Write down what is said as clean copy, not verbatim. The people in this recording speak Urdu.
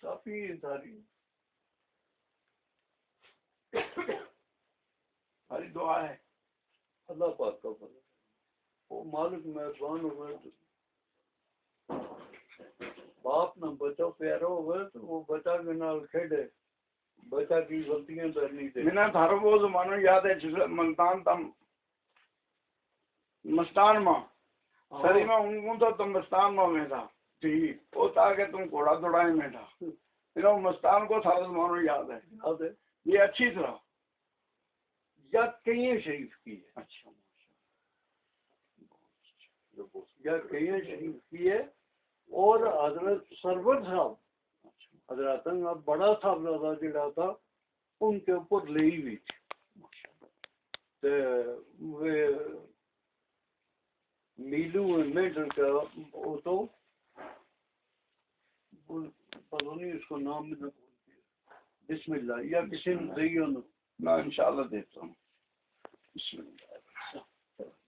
کافی ساری ہماری دعا ہے اللہ پاک کا فضل وہ مالک مہربان ہوئے تو باپ نہ بچہ پیارا ہوئے تو وہ بچہ کے نال کھیڑے بچہ کی غلطیاں کرنی تھے میں نے تھارو وہ زمانہ یاد ہے جس ملتان تم مستان ماں سری میں ہوں تو تم مستان ماں میں تھا جی وہ تاکہ تم گھوڑا دوڑائے میں تھا میرا مستان کو تھارو زمانہ یاد ہے یہ اچھی طرح یا کئی شریف کی ہے اچھا یا کئی شریف کی ہے اور حضرت سرور صاحب حضرت بڑا صاحب زیادہ جڑا تھا ان کے اوپر لئی ہوئی تھی میلو میڈر کا وہ تو پتہ نہیں اس کو نام میں بسم اللہ یا کسی نے دئی میں انشاءاللہ دیتا ہوں بسم اللہ